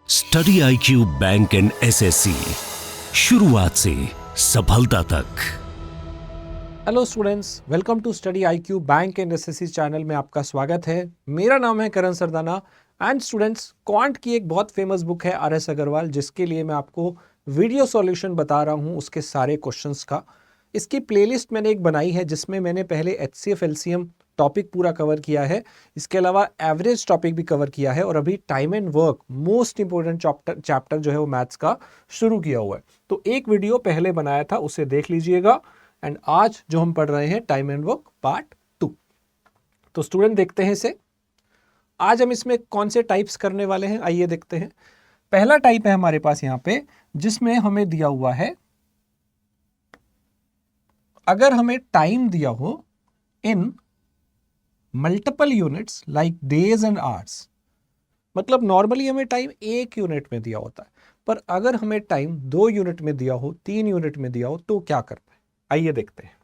Study IQ bank and SSC, शुरुआत से सफलता तक। Hello students, welcome to study IQ bank and SSC channel में आपका स्वागत है। मेरा नाम है Karan Sardana and students, quant की एक बहुत फेमस बुक है RS अग्रवाल, जिसके लिए मैं आपको वीडियो सॉल्यूशन बता रहा हूँ उसके सारे क्वेश्चंस का। इसकी प्लेलिस्ट मैंने एक बनाई है जिसमें मैंने पहले HCF LCM टॉपिक पूरा कवर किया है, इसके अलावा एवरेज टॉपिक भी कवर किया है और अभी time and work most important chapter जो है वो मैथ्स का शुरू किया हुआ है। तो एक वीडियो पहले बनाया था, उसे देख लीजिएगा। एंड आज जो हम पढ़ रहे हैं टाइम एंड वर्क पार्ट 2। तो स्टूडेंट देखते हैं इसे। आज हम इसमें कौन से टाइप्स करने वाले हैं, आइए देखते हैं। पहला टाइप है हमारे पास यहाँ पे, जिसमें हमें दिया हुआ है, अगर हमें टाइम दिया हो इन multiple units like days and hours, मतलब नॉर्मली हमें टाइम 1 यूनिट में दिया होता है, पर अगर हमें टाइम 2 यूनिट में दिया हो, 3 यूनिट में दिया हो, तो क्या करना है, आइए देखते हैं।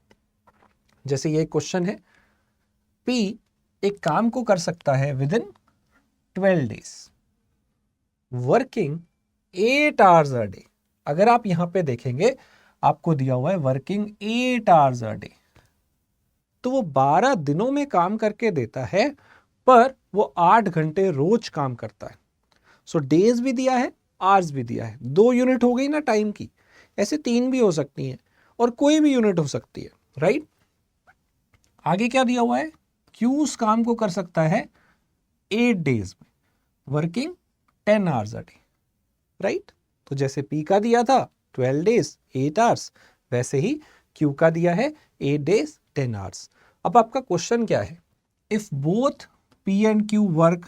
जैसे ये क्वेश्चन है, P एक काम को कर सकता है with in 12 days, working 8 hours a day. अगर आप यहां पे देखेंगे, आपको दिया हुआ है वर्किंग 8 आवर्स अ डे, तो वो 12 दिनों में काम करके देता है, पर वो 8 घंटे रोज काम करता है। सो डेज भी दिया है, आवर्स भी दिया है, 2 यूनिट हो गई ना टाइम की, ऐसे 3 भी हो सकती हैं और कोई भी यूनिट हो सकती है, राइट। आगे क्या दिया हुआ है, Q उस काम को कर सकता है 8 डेज में, working 10 hours a day, right. तो जैसे P का दिया था 12 डेज 8 आवर्स, वैसे ही Q का दिया है 8 डेज 10 आवर्स। अब आपका क्वेश्चन क्या है, if both P and Q work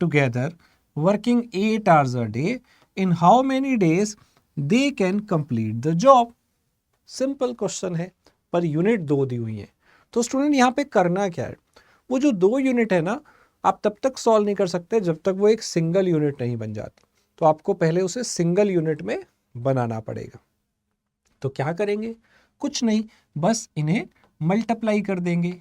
together working 8 hours a day, in how many days they can complete the job. Simple question है, पर यूनिट 2 दी हुई है। तो स्टूडेंट यहाँ पे करना क्या है, वो जो 2 यूनिट है ना, आप तब तक सॉल्व नहीं कर सकते जब तक वो एक सिंगल यूनिट नहीं बन जाती। तो आपको पहले उसे सिंगल यूनिट में बनाना पड़ेगा। तो क्या करेंगे, कुछ नहीं, बस इन्हें मल्टीप्लाई कर देंगे।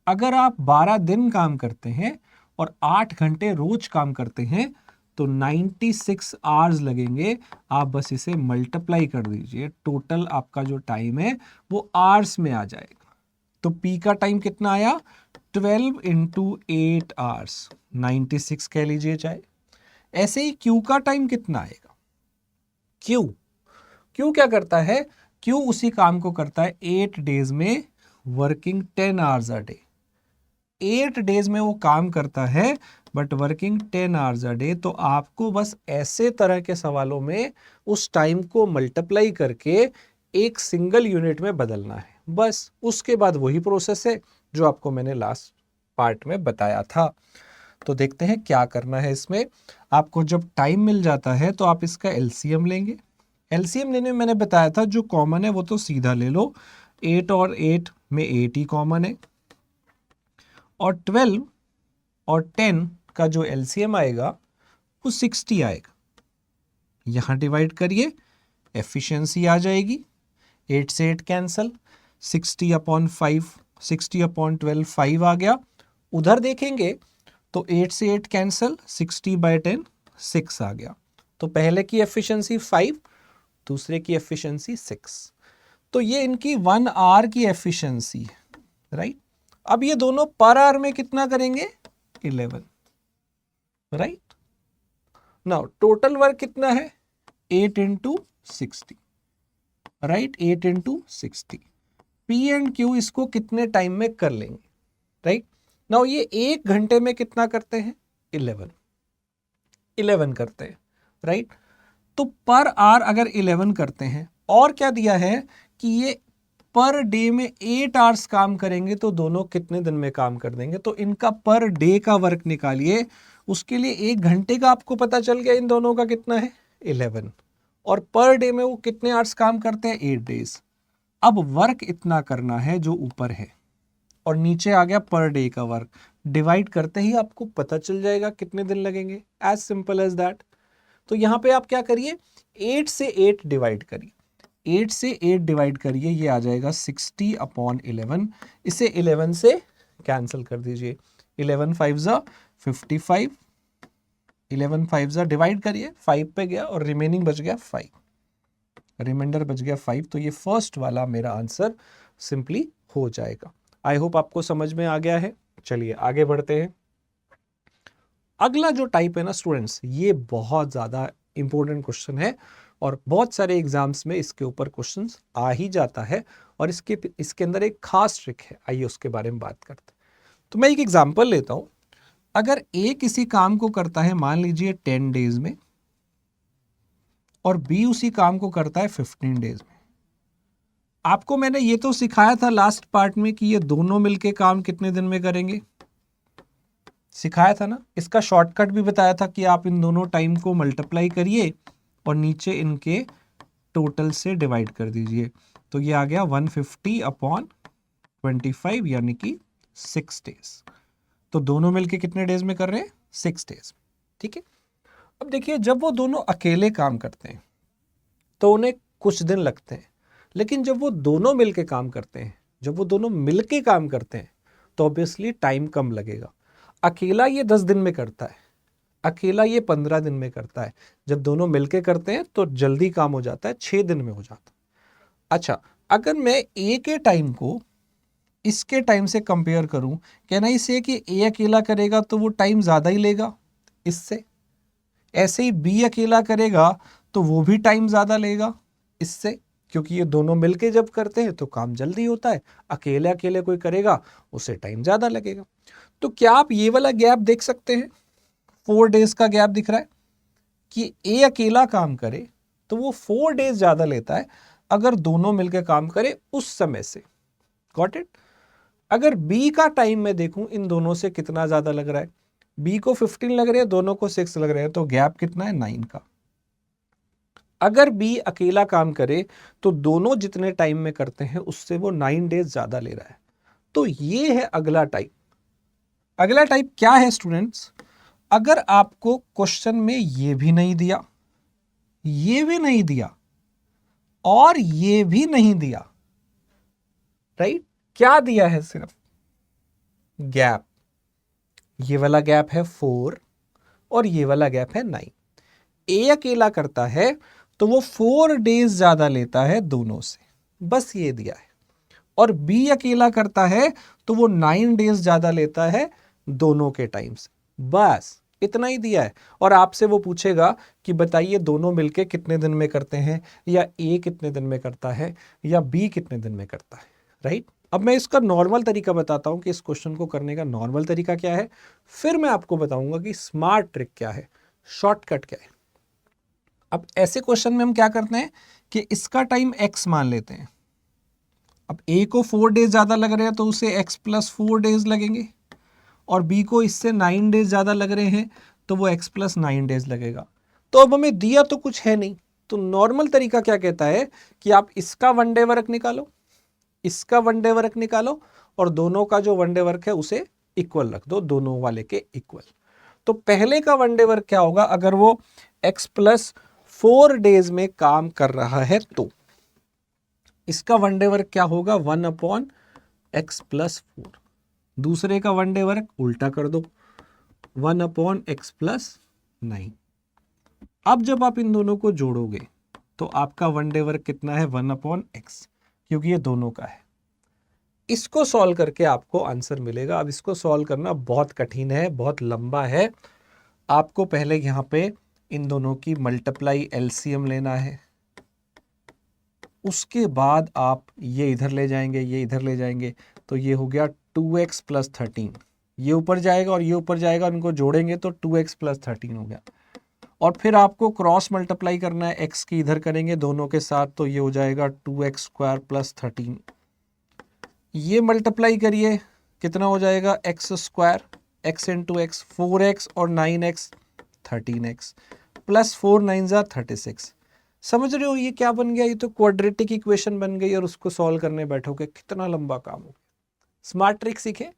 अगर आप 12 दिन काम करते हैं और 8 घंटे रोज काम करते हैं, तो 96 आवर्स लगेंगे। आप बस इसे मल्टीप्लाई कर दीजिए, टोटल आपका जो टाइम है वो आवर्स में आ जाएगा। तो P का टाइम कितना आया, 12 इंटू 8 आवर्स, 96 कह लीजिए चाहे। ऐसे ही Q का टाइम कितना आएगा, Q क्या करता है, Q उसी काम को करता है 8 डेज में, working 10 hours a day. 8 days में वो काम करता है, but working 10 hours a day. तो आपको बस ऐसे तरह के सवालों में उस टाइम को मल्टीप्लाई करके एक सिंगल यूनिट में बदलना है, बस। उसके बाद वही प्रोसेस है जो आपको मैंने लास्ट पार्ट में बताया था। तो देखते हैं क्या करना है इसमें। आपको जब टाइम मिल जाता है तो आप इसका LCM लेंगे। LCM लेने में मैंने बताया था, जो कॉमन है वो तो सीधा ले लो, 8 और 8 में 8 ही कॉमन है, और 12 और 10 का जो LCM आएगा वो 60 आएगा। यहां डिवाइड करिए, एफिशिएंसी आ जाएगी, 8 से 8 कैंसल, 60 अपॉन 5, 60 अपॉन 12 5 आ गया। उधर देखेंगे तो 8 से 8 कैंसल, 60/10 6 आ गया। तो पहले की एफिशिएंसी 5, दूसरे की एफिशिएंसी 6। तो ये इनकी 1 आवर की एफिशिएंसी है, राइट। अब ये दोनों पर आवर में कितना करेंगे, 11, राइट। नाउ टोटल वर्क कितना है, 8 into 60, right, 8 into 60। P and Q इसको कितने टाइम में कर लेंगे, राइट। नाउ ये 1 घंटे में कितना करते हैं, 11 करते हैं, राइट। तो पर आवर अगर 11 करते हैं, और क्या दिया है कि ये पर डे में 8 आवर्स काम करेंगे, तो दोनों कितने दिन में काम कर देंगे। तो इनका पर डे का वर्क निकालिए, उसके लिए 1 घंटे का आपको पता चल गया इन दोनों का कितना है, 11, और पर डे में वो कितने आवर्स काम करते हैं, 8 डेज। अब वर्क इतना करना है जो ऊपर है, और नीचे आ गया पर डे का वर्क, डिवाइड करते ही आपको पता चल जाएगा कितने दिन लगेंगे, एज सिंपल एज दैट। तो यहां पे आप क्या करिए, 8 से 8 डिवाइड करिए, 8 से 8 डिवाइड करिए, ये आ जाएगा 60 अपॉन 11। इसे 11 से कैंसिल कर दीजिए, 11 5 जा 55, 11 फाइव ज़ा डिवाइड करिए, 5 पे गया और रिमेनिंग बच गया 5, रिमाइंडर बच गया 5। तो ये फर्स्ट वाला मेरा आंसर सिंपली हो जाएगा। आई होप आपको समझ में आ गया है। चलिए आगे बढ़ते हैं। अगला जो टाइप है ना स्टूडेंट्स, ये बहुत ज़्यादा इंपॉर्टेंट क्वेश्चन है और बहुत सारे एग्जाम्स में इसके ऊपर क्वेश्चंस आ ही जाता है और इसके अंदर एक खास ट्रिक है। आइए उसके बारे में बात करते हैं। तो मैं एक एग्जांपल लेता हूं। अगर ए किसी काम को करता है मान लीजिए 10 डेज में और बी उसी काम को करता है 15 डेज में। आपको मैंने ये तो सिखाया था लास्ट पार्ट में कि ये दोनों मिलके काम कितने दिन में करेंगे, सिखाया था ना। इसका शॉर्टकट भी बताया था कि आप इन दोनों टाइम को मल्टीप्लाई करिए और नीचे इनके टोटल से डिवाइड कर दीजिए। तो ये आ गया 150/25 यानी कि 6 डेज। तो दोनों मिलके कितने डेज में कर रहे हैं, 6 डेज। ठीक है। अब देखिए जब वो दोनों अकेले काम करते हैं तो उन्हें कुछ दिन लगते हैं, लेकिन जब वो दोनों मिलके काम करते हैं, जब वो दोनों मिलके काम करते हैं तो ऑब्वियसली टाइम कम लगेगा। अकेला ये 10 दिन में करता है, अकेला ये 15 दिन में करता है। जब दोनों मिलके करते हैं तो जल्दी काम हो जाता है, 6 दिन में हो जाता है। अच्छा, अगर मैं ए के टाइम को इसके टाइम से कंपेयर करूं, कहना इसे कि ए अकेला करेगा तो वो टाइम ज़्यादा ही लेगा इससे, ऐसे ही बी अकेला करेगा तो वो भी टाइम ज़्यादा लेगा इससे, क्योंकि ये दोनों मिलके जब करते हैं तो काम जल्दी होता है। अकेले अकेले कोई करेगा उसे टाइम ज़्यादा लगेगा। तो क्या आप ये वाला गैप देख सकते हैं, 4 डेज का गैप दिख रहा है कि ए अकेला काम करे तो वो 4 डेज ज़्यादा लेता है अगर दोनों मिलकर काम करे उस समय से। Got it. अगर बी का टाइम में देखूं इन दोनों से कितना ज़्यादा लग रहा है, बी को 15 लग रहे हैं, दोनों को 6 लग रहे हैं, तो गैप कितना है, 9 का। अगर बी अकेला काम करे तो दोनों जितने टाइम में करते हैं उससे वो 9 डेज ज़्यादा ले रहा है। तो ये है अगला टाइप। अगला टाइप क्या है स्टूडेंट्स, अगर आपको क्वेश्चन में ये भी नहीं दिया, ये भी नहीं दिया और ये भी नहीं दिया, राइट, क्या दिया है, सिर्फ गैप। ये वाला गैप है 4 और ये वाला गैप है 9। ए अकेला करता है तो वो 4 डेज ज्यादा लेता है दोनों से, बस ये दिया है। और बी अकेला करता है तो वो 9 डेज ज्यादा लेता है दोनों के टाइम से, बस इतना ही दिया है। और आपसे वो पूछेगा कि बताइए दोनों मिलके कितने दिन में करते हैं, या ए कितने दिन में करता है, या बी कितने दिन में करता है, राइट। अब मैं इसका नॉर्मल तरीका बताता हूं कि इस क्वेश्चन को करने का नॉर्मल तरीका क्या है, फिर मैं आपको बताऊंगा कि स्मार्ट ट्रिक क्या है, शॉर्टकट क्या है। अब ऐसे क्वेश्चन में हम क्या करते हैं कि इसका टाइम x मान लेते हैं। अब a को 4 डेज ज़्यादा लग रहे हैं तो उसे x + 4 डेज लगेंगे, और b को इससे 9 डेज ज़्यादा लग रहे हैं तो वो x + 9 डेज लगेगा। तो अब हमें दिया तो कुछ है नहीं, तो नॉर्मल तरीका क्या कहता है कि आप इसका 1 डे वर्क निकालो, इसका 1 डे वर्क निकालो, और दोनों का जो 1 डे वर्क है उसे इक्वल रख दो, दोनों वाले के इक्वल। तो पहले का 1 डे वर्क क्या होगा, अगर वो x + 4 डेज में काम कर रहा है तो इसका 1 डे वर्क क्या होगा, 1/x + 4। दूसरे का 1 डे वर्क उल्टा कर दो, 1/x + 9। अब जब आप इन दोनों को जोड़ोगे तो आपका 1 डे वर्क कितना है, 1/x, क्योंकि ये दोनों का है। इसको सॉल्व करके आपको आंसर मिलेगा। अब इसको सॉल्व करना बहुत कठिन है, बहुत लंबा है। आपको पहले यहाँ पे इन दोनों की मल्टीप्लाई एलसीएम लेना है, उसके बाद आप ये इधर ले जाएंगे, ये इधर ले जाएंगे, तो ये हो गया 2x + 13। ये ऊपर जाएगा और ये ऊपर जाएगा, उनको जोड़ेंगे तो 2x + 13 हो गया। और फिर आपको क्रॉस मल्टीप्लाई करना है, x की इधर करेंगे दोनों के साथ, तो ये हो जाएगा 2x² + 13। ये मल्टीप्लाई करिए, कितना हो जाएगा, x², x × x 4x और 9x 13x + 4 9 = 36। समझ रहे हो ये क्या बन गया, ये तो क्वाड्रेटिक इक्वेशन बन गई, और उसको सॉल्व करने बैठोगे कितना लंबा काम हो गया। स्मार्ट ट्रिक सीखे।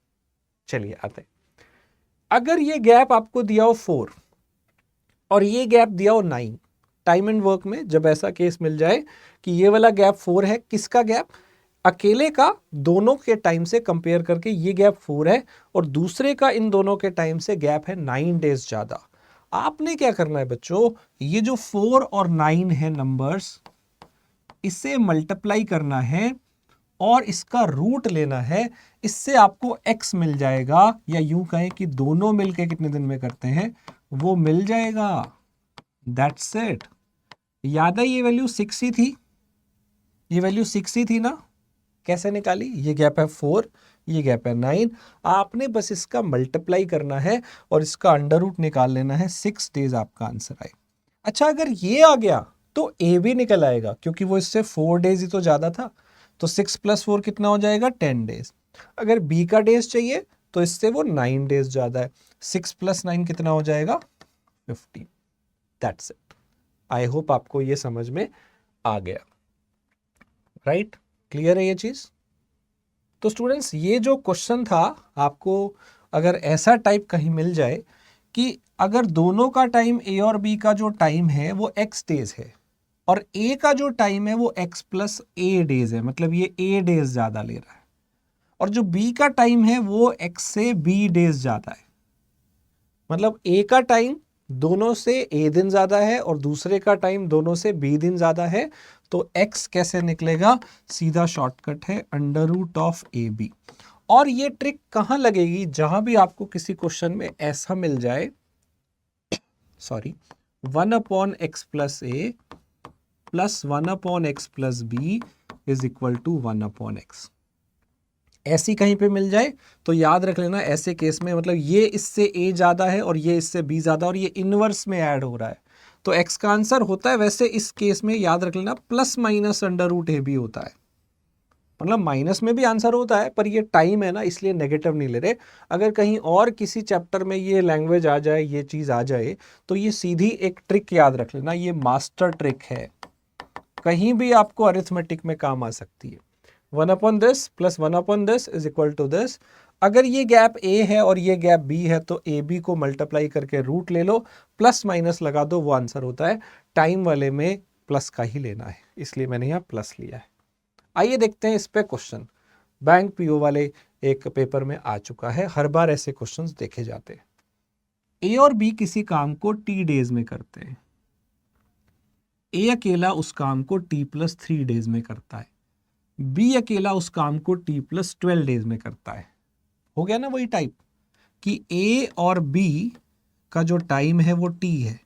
चलिए आते हैं। अगर ये गैप आपको दिया हो 4 और ये गैप दिया हो 9, टाइम एंड वर्क में जब ऐसा केस मिल जाए कि ये वाला गैप 4 है, किसका गैप, अकेले का, दोनों के टाइम से कंपेयर करके ये गैप 4 है, और दूसरे का इन दोनों के टाइम से गैप है 9 डेज ज़्यादा। आपने क्या करना है बच्चों, ये जो 4 और 9 है नंबर्स, इसे मल्टीप्लाई करना है और इसका रूट लेना है। इससे आपको x मिल जाएगा, या यूं कहें कि दोनों मिलके कितने दिन में करते हैं वो मिल जाएगा। That's it. याद है ये वैल्यू 6 ही थी, ये वैल्यू 6 ही थी ना। कैसे निकाली, ये गैप है 4, ये गैप है 9, आपने बस इसका मल्टीप्लाई करना है और इसका अंडर रूट निकाल लेना है। 6 डेज आपका आंसर आए। अच्छा, अगर ये आ गया तो ए भी निकल आएगा, क्योंकि वो इससे 4 डेज ही तो ज्यादा था। तो 6 + 4 कितना हो जाएगा, 10 डेज। अगर बी का डेज चाहिए तो इससे वो 9 डेज ज्यादा है। 6 + 9 कितना हो जाएगा, 15। That's it. आई होप आपको ये समझ में आ गया। राइट, क्लियर है ये चीज। तो स्टूडेंट्स, ये जो क्वेश्चन था, आपको अगर ऐसा टाइप कहीं मिल जाए कि अगर दोनों का टाइम ए और बी का जो टाइम है वो x डेज है और ए का जो टाइम है वो x + a डेज है, मतलब ये a डेज ज्यादा ले रहा है, और जो बी का टाइम है वो x से b डेज ज्यादा है, मतलब ए का टाइम दोनों से a दिन ज्यादा है और दूसरे का टाइम दोनों से b दिन ज्यादा है, तो x कैसे निकलेगा, सीधा शॉर्टकट है √(ab). और ये ट्रिक कहां लगेगी, जहां भी आपको किसी क्वेश्चन में ऐसा मिल जाए, 1/x + a + 1/x + b = 1/x, ऐसी कहीं पे मिल जाए तो याद रख लेना, ऐसे केस में मतलब ये इससे a ज्यादा है और ये इससे b ज्यादा और ये इनवर्स में ऐड हो रहा है, तो x का आंसर होता है। वैसे इस केस में याद रख लेना ±√ab होता है, मतलब माइनस में भी आंसर होता है, पर ये टाइम है ना इसलिए नेगेटिव नहीं ले रहे। अगर कहीं और किसी चैप्टर में ये लैंग्वेज आ जाए, ये चीज आ जाए, तो ये सीधी एक ट्रिक याद रख लेना, ये मास्टर ट्रिक है, कहीं भी आपको अरिथमेटिक में काम आ सकती है। 1/this + 1/this = this। अगर ये गैप a है और ये गैप b है तो ए बी को मल्टीप्लाई करके रूट ले लो, प्लस माइनस लगा दो, वो आंसर होता है। टाइम वाले में प्लस का ही लेना है, इसलिए मैंने यहाँ प्लस लिया है। आइए देखते हैं इस पे क्वेश्चन, बैंक पीओ वाले एक पेपर में आ चुका है, हर बार ऐसे क्वेश्चंस देखे जाते हैं। ए और बी किसी काम को टी डेज में करते हैं, ए अकेला उस काम को t + 3 डेज में करता है, बी अकेला उस काम को t + 12 डेज में करता है। हो गया ना वही टाइप कि ए और बी का जो टाइम है वो t है,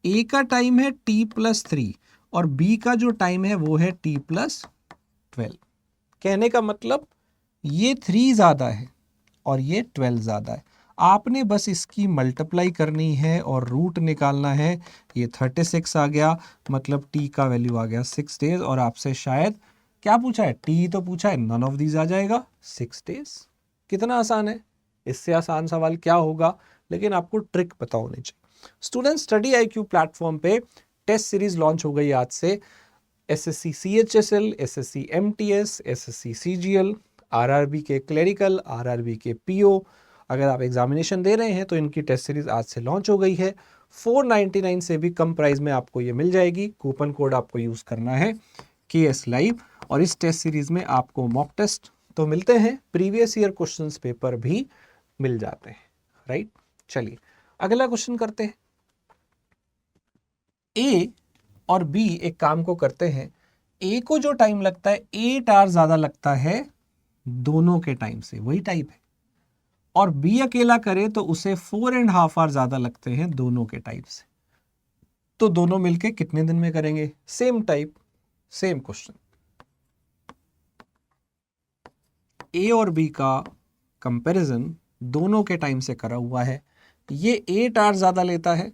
ए का टाइम है t + 3 और बी का जो टाइम है वो है t + 12। कहने का मतलब ये 3 ज्यादा है और ये 12 ज्यादा है, आपने बस इसकी मल्टीप्लाई करनी है और रूट निकालना है। ये 36 आ गया, मतलब t का वैल्यू आ गया 6 डेज, और आपसे शायद क्या पूछा है, t तो पूछा है, नन ऑफ दीज आ जाएगा 6 डेज। कितना आसान है, इससे आसान सवाल क्या होगा, लेकिन आपको ट्रिक पता होनी चाहिए। स्टूडेंट, स्टडी IQ प्लेटफॉर्म पे टेस्ट सीरीज लॉन्च हो गई आज से। SSC CHSL, SSC MTS, SSC CGL, RRB के क्लरिकल, RRB के PO, अगर आप एग्जामिनेशन दे रहे हैं तो इनकी टेस्ट सीरीज आज से लॉन्च हो गई है। 499 से भी कम प्राइस में आपको ये मिल जाएगी। कूपन कोड आपको यूज करना है KS Live, और इस टेस्ट सीरीज में आपको मॉक टेस्ट तो मिलते हैं, प्रीवियस ईयर क्वेश्चंस पेपर भी मिल जाते हैं। राइट, चलिए अगला क्वेश्चन करते हैं। ए और बी एक काम को करते हैं, ए को जो टाइम लगता है 8 आवर ज्यादा लगता है दोनों के टाइम से, वही टाइप है, और बी अकेला करे तो उसे 4.5 आवर ज्यादा लगते हैं दोनों के टाइम से। तो दोनों मिलके कितने दिन में करेंगे, सेम टाइप सेम क्वेश्चन। ए और बी का कंपैरिजन दोनों के टाइम से करा हुआ है, ये 8 आवर ज्यादा लेता है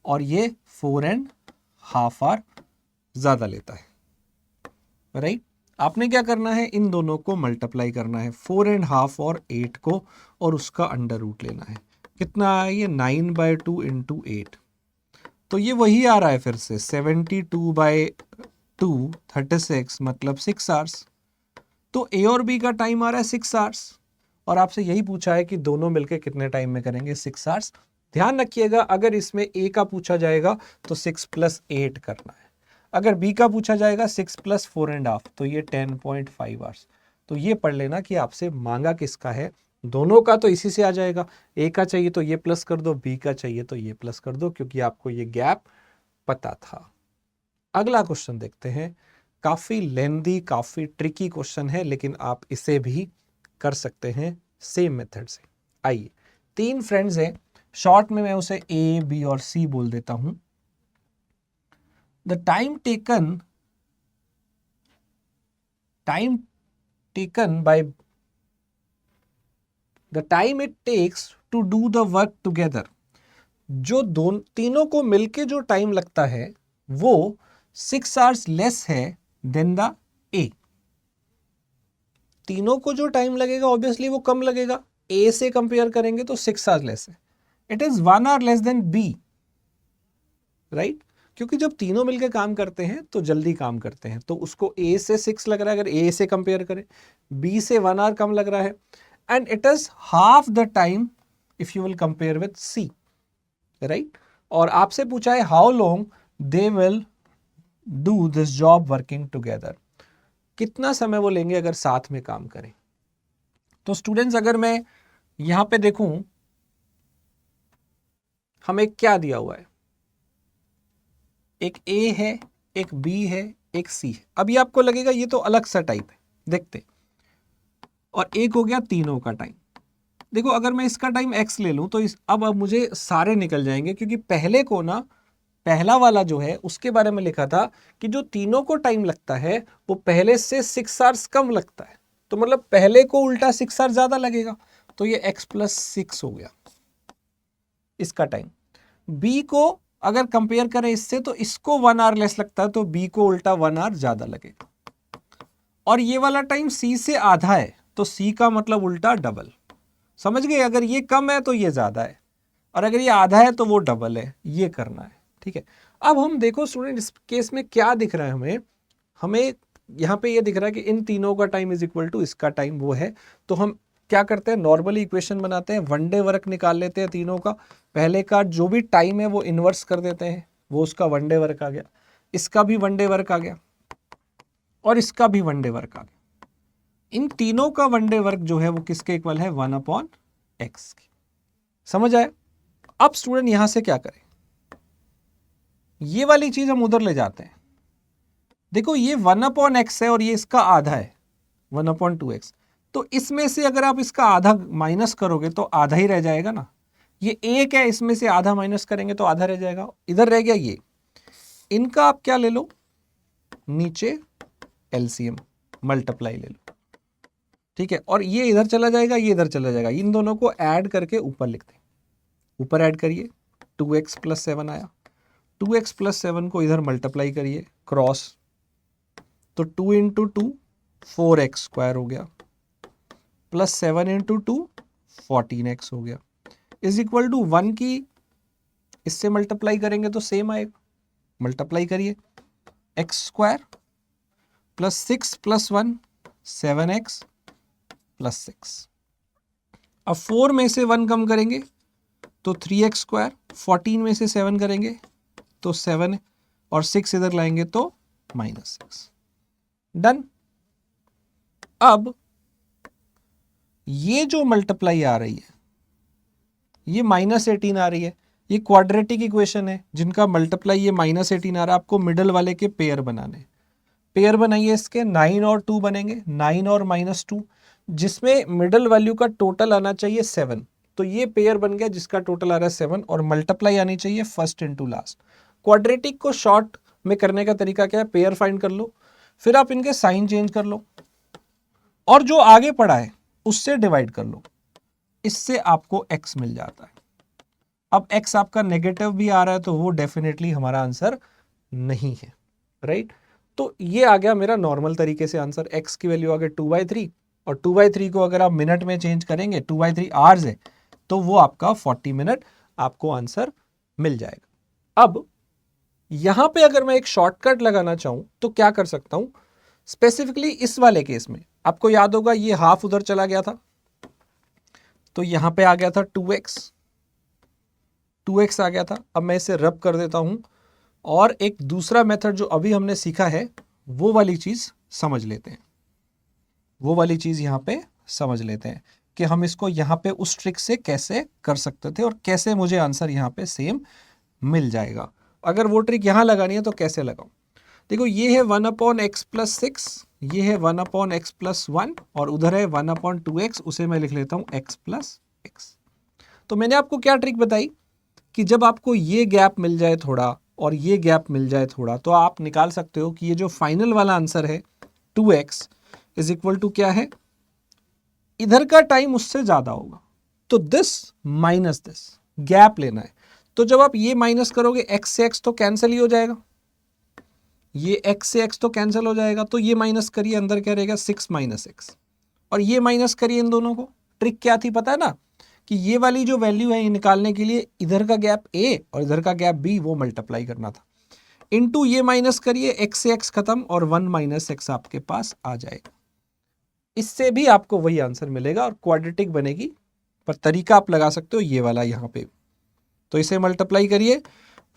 और ये 4.5 आवर ज्यादा लेता है। राइट, आपने क्या करना है, इन दोनों को मल्टीप्लाई करना है, 4.5 और 8 को, और उसका अंडर रूट लेना है। कितना है ये, 9/2 × 8, तो ये वही आ रहा है फिर से 72/2 36, मतलब 6 आवर्स। तो ए और बी का टाइम आ रहा है 6 आवर्स, और आपसे यही पूछा है कि दोनों मिलकर कितने टाइम में करेंगे, 6 आवर्स। ध्यान रखिएगा, अगर इसमें ए का पूछा जाएगा तो 6 + 8 करना है, अगर बी का पूछा जाएगा 6 + 4.5, तो ये 10.5 आवर्स। तो ये पढ़ लेना कि आपसे मांगा किसका है, दोनों का तो इसी से आ जाएगा, ए का चाहिए तो ये प्लस कर दो, बी का चाहिए तो ये प्लस कर दो, क्योंकि आपको ये गैप पता था। अगला क्वेश्चन देखते हैं, काफी लेंदी, काफी ट्रिकी क्वेश्चन है, लेकिन आप इसे भी कर सकते हैं सेम मेथड से। आइए, 3 फ्रेंड्स हैं, शॉर्ट में मैं उसे ए, बी और सी बोल देता हूं। The time taken by the time it takes to do the work together, जो तीनों को मिलके जो टाइम लगता है वो 6 आवर्स लेस है देन द ए। तीनों को जो टाइम लगेगा ऑब्वियसली वो कम लगेगा, ए से कंपेयर करेंगे तो 6 आवर्स लेस है। It is 1 hour less than B, right, क्योंकि जब तीनों मिलकर काम करते हैं तो जल्दी काम करते हैं, तो उसको ए से 6 लग रहा है अगर ए से कंपेयर करें, बी से 1 आवर कम लग रहा है, and it is half the time if you will compare with C, right. और आपसे पूछा है how long they will do this job working together, कितना समय वो लेंगे अगर साथ में काम करें। तो स्टूडेंट्स, अगर मैं यहां पे देखूं, हमें क्या दिया हुआ है, एक ए है, एक बी है, एक सी है। अभी आपको लगेगा ये तो अलग सा टाइप है, देखते। और एक हो गया तीनों का टाइम। देखो, अगर मैं इसका टाइम x ले लूं तो अब मुझे सारे निकल जाएंगे, क्योंकि पहले को ना, पहला वाला जो है उसके बारे में लिखा था कि जो तीनों को टाइम लगता है वो पहले से 6 आवर्स कम लगता है, तो मतलब पहले को उल्टा 6 आवर्स ज्यादा लगेगा, तो ये x + 6 हो गया इसका टाइम। b को अगर कंपेयर करें इससे तो इसको 1 आवर लेस लगता है, तो b को उल्टा 1 आवर ज्यादा लगेगा। और ये वाला टाइम c से आधा है, तो c का मतलब उल्टा डबल। समझ गए, अगर ये कम है तो ये ज्यादा है, और अगर ये आधा है तो वो डबल है, ये करना है, ठीक है। अब हम देखो स्टूडेंट, इस केस में क्या दिख रहा है हमें यहाँ पे ये दिख रहा है कि इन तीनों का टाइम इज इक्वल टू इसका टाइम वो है। तो हम क्या करते हैं, नॉर्मली इक्वेशन बनाते हैं, वन डे वर्क निकाल लेते हैं तीनों का, पहले का जो भी टाइम है वो इन्वर्स कर देते हैं, वो उसका वन डे वर्क आ गया, इसका भी वन डे वर्क आ गया, और इसका भी वन डे वर्क आ गया। इन तीनों का वन डे वर्क जो है वो किसके इक्वल है, 1/x की। समझ आए। अब स्टूडेंट यहां से क्या करें, ये वाली चीज हम उधर ले जाते हैं। देखो, ये 1/x है और ये इसका आधा है 1/2x, तो इसमें से अगर आप इसका आधा माइनस करोगे तो आधा ही रह जाएगा ना। ये एक है, इसमें से आधा माइनस करेंगे तो आधा रह जाएगा, इधर रह गया ये। इनका आप क्या ले लो, नीचे एलसीएम मल्टीप्लाई ले लो, ठीक है। और ये इधर चला जाएगा, ये इधर चला जाएगा, इन दोनों को ऐड करके ऊपर लिखते हैं। ऊपर ऐड करिए, 2x + 7 आया, 2x + 7 को इधर मल्टीप्लाई करिए क्रॉस, तो 2 × 2 4x² हो गया, +7 × 2 14x हो गया, इज इक्वल टू 1 की इससे मल्टीप्लाई करेंगे तो सेम आएगा, मल्टीप्लाई करिए, x² + 6 + 1 7x + 6। अब 4 में से 1 कम करेंगे तो 3x², 14 में से 7 करेंगे तो 7, और 6 इधर लाएंगे तो -6। डन। अब ये जो मल्टीप्लाई आ रही है ये -18 आ रही है, ये क्वाड्रेटिक इक्वेशन है जिनका मल्टीप्लाई ये -18 आ रहा है। आपको मिडल वाले के पेयर बनाने, पेयर बनाइए इसके, 9 और 2 बनेंगे, 9 और -2, जिसमें मिडल वैल्यू का टोटल आना चाहिए 7, तो ये पेयर बन गया जिसका टोटल आ रहा है 7, और मल्टीप्लाई आनी चाहिए फर्स्ट इनटू लास्ट। क्वाड्रेटिक को शॉर्ट में करने का तरीका क्या है, पेयर फाइंड कर लो, फिर आप इनके साइन चेंज कर लो, और जो आगे पड़ा है उससे डिवाइड कर लो, इससे आपको x मिल जाता है। अब x आपका नेगेटिव भी आ रहा है तो वो डेफिनेटली हमारा आंसर नहीं है, राइट। तो ये आ गया मेरा नॉर्मल तरीके से आंसर, x की वैल्यू आ गई 2/3, और 2/3 को अगर आप मिनट में चेंज करेंगे, 2/3 आवर्स है, तो वो आपका 40 मिनट आपको आंसर मिल जाएगा। अब यहां पे अगर मैं एक शॉर्टकट लगाना चाहूं तो क्या कर सकता हूं, स्पेसिफिकली इस वाले केस में आपको याद होगा ये हाफ उधर चला गया था, तो यहां पे आ गया था 2x आ गया था। अब मैं इसे रब कर देता हूं, और एक दूसरा मेथड जो अभी हमने सीखा है वो वाली चीज समझ लेते हैं, वो वाली चीज यहां पे समझ लेते हैं। कि हम इसको यहाँ पे उस ट्रिक से कैसे कर सकते थे और कैसे मुझे आंसर यहाँ पे सेम मिल जाएगा। अगर वो ट्रिक यहाँ लगानी है तो कैसे लगाऊं? देखो, ये है 1/x+6, ये है 1/x+1 और उधर है 1/2x, उसे मैं लिख लेता हूँ x+x। तो मैंने आपको क्या ट्रिक बताई कि जब आपको ये गैप मिल जाए थोड़ा और ये गैप मिल जाए थोड़ा, तो आप निकाल सकते हो कि ये जो फाइनल वाला आंसर है 2x इज इक्वल टू क्या है, इधर का टाइम उससे ज्यादा होगा, तो दिस माइनस दिस, गैप लेना है। तो जब आप ये माइनस करोगे x से x तो कैंसिल ही हो जाएगा, ये x से x तो कैंसिल हो जाएगा, तो ये माइनस करिए, अंदर क्या रहेगा 6 - x, और ये माइनस करिए इन दोनों को। ट्रिक क्या थी पता है ना, कि ये वाली जो वैल्यू है ये निकालने के लिए इधर का गैप a और इधर का गैप b वो मल्टीप्लाई करना था, इनटू ये माइनस करिए, x से x खत्म और 1 - x आपके पास आ जाएगा। इससे भी आपको वही आंसर मिलेगा और क्वाड्रेटिक बनेगी, पर तरीका आप लगा सकते हो ये वाला यहाँ पे। तो इसे मल्टीप्लाई करिए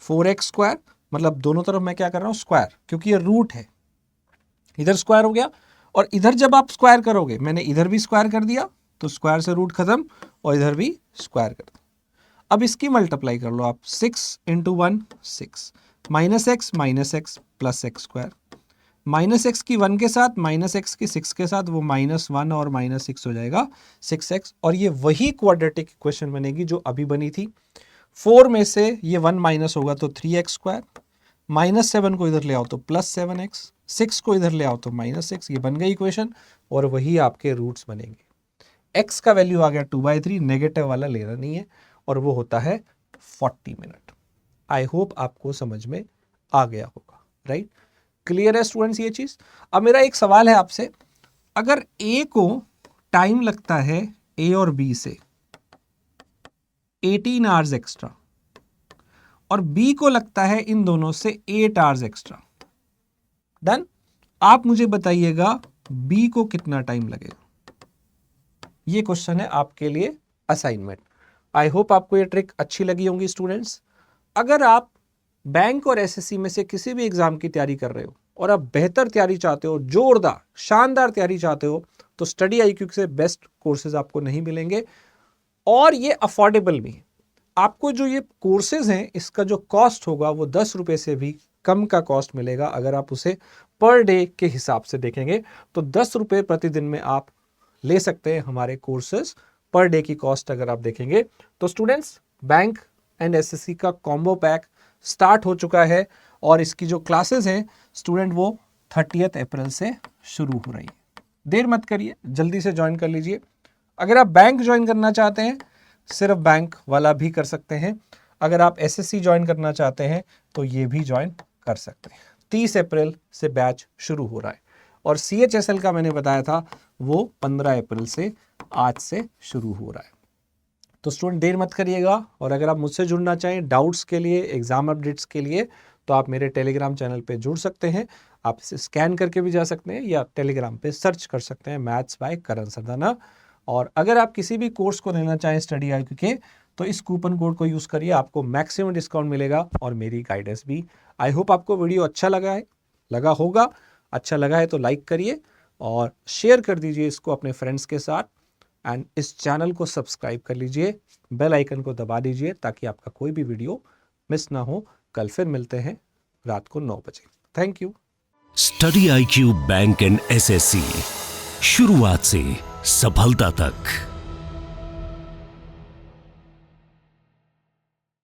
4x², मतलब दोनों तरफ मैं क्या कर रहा हूँ स्क्वायर, क्योंकि ये रूट है, इधर स्क्वायर हो गया और इधर जब आप स्क्वायर करोगे, मैंने इधर भी स्क्वायर कर दिया तो स्क्वायर से रूट खत्म और इधर भी स्क्वायर कर दिया। अब इसकी मल्टीप्लाई कर लो आप, 6 × 1 6, -x -x plus x², -x की 1 के साथ -x की 6 के साथ वो -1 और -6 हो जाएगा 6x, और ये वही क्वाड्रेटिक इक्वेशन बनेगी जो अभी बनी थी। 4 में से ये 1 माइनस होगा तो 3x², -7 को इधर ले आओ तो +7x, 6 को इधर ले आओ तो -6, ये बन गई इक्वेशन और वही आपके रूट्स बनेंगे। x का वैल्यू आ गया 2/3, नेगेटिव वाला लेना नहीं है, और वो होता है 40 मिनट। आई होप आपको समझ में आ गया होगा, राइट? क्लियर है स्टूडेंट्स ये चीज? अब मेरा एक सवाल है आपसे, अगर a को टाइम लगता है a और b से 18 आवर्स एक्स्ट्रा और b को लगता है इन दोनों से 8 आवर्स एक्स्ट्रा, डन? आप मुझे बताइएगा b को कितना टाइम लगेगा। ये क्वेश्चन है आपके लिए असाइनमेंट। आई होप आपको ये ट्रिक अच्छी लगी होंगी स्टूडेंट्स। अगर आप बैंक और एसएससी में से किसी भी एग्जाम की तैयारी कर रहे हो और आप बेहतर तैयारी चाहते हो, जोरदार शानदार तैयारी चाहते हो, तो स्टडी IQ से बेस्ट कोर्सेज आपको नहीं मिलेंगे और ये अफोर्डेबल भी है। आपको जो ये कोर्सेज हैं इसका जो कॉस्ट होगा वो 10 रुपये से भी कम का कॉस्ट मिलेगा। अगर आप उसे पर डे के हिसाब से देखेंगे तो 10 रुपये प्रतिदिन में आप ले सकते हैं हमारे कोर्सेज। पर डे की कॉस्ट अगर आप देखेंगे तो स्टूडेंट्स, बैंक एंड एसएससी का कॉम्बो पैक स्टार्ट हो चुका है और इसकी जो क्लासेस हैं स्टूडेंट वो 30 अप्रैल से शुरू हो रही है। देर मत करिए, जल्दी से ज्वाइन कर लीजिए। अगर आप बैंक ज्वाइन करना चाहते हैं, सिर्फ बैंक वाला भी कर सकते हैं। अगर आप एसएससी ज्वाइन करना चाहते हैं तो ये भी ज्वाइन कर सकते हैं। 30 अप्रैल से बैच शुरू हो रहा है और CHSL का मैंने बताया था वो 15 अप्रैल से आज से शुरू हो रहा है। तो स्टूडेंट देर मत करिएगा, और अगर आप मुझसे जुड़ना चाहें डाउट्स के लिए, एग्जाम अपडेट्स के लिए, तो आप मेरे टेलीग्राम चैनल पे जुड़ सकते हैं। आप इसे स्कैन करके भी जा सकते हैं या टेलीग्राम पे सर्च कर सकते हैं मैथ्स बाय करण सरदाना। और अगर आप किसी भी कोर्स को लेना चाहें स्टडी IQ के, तो इस कूपन कोड को यूज़ करिए, आपको मैक्सिमम डिस्काउंट मिलेगा और मेरी गाइडेंस भी। आई होप आपको वीडियो अच्छा लगा होगा। अच्छा लगा है तो लाइक करिए और शेयर कर दीजिए इसको अपने फ्रेंड्स के साथ, एंड इस चैनल को सब्सक्राइब कर लीजिए, बेल आइकन को दबा दीजिए ताकि आपका कोई भी वीडियो मिस ना हो। कल फिर मिलते हैं रात को 9 बजे। Thank you. Study IQ bank and SSC, शुरुआत से सफलता तक।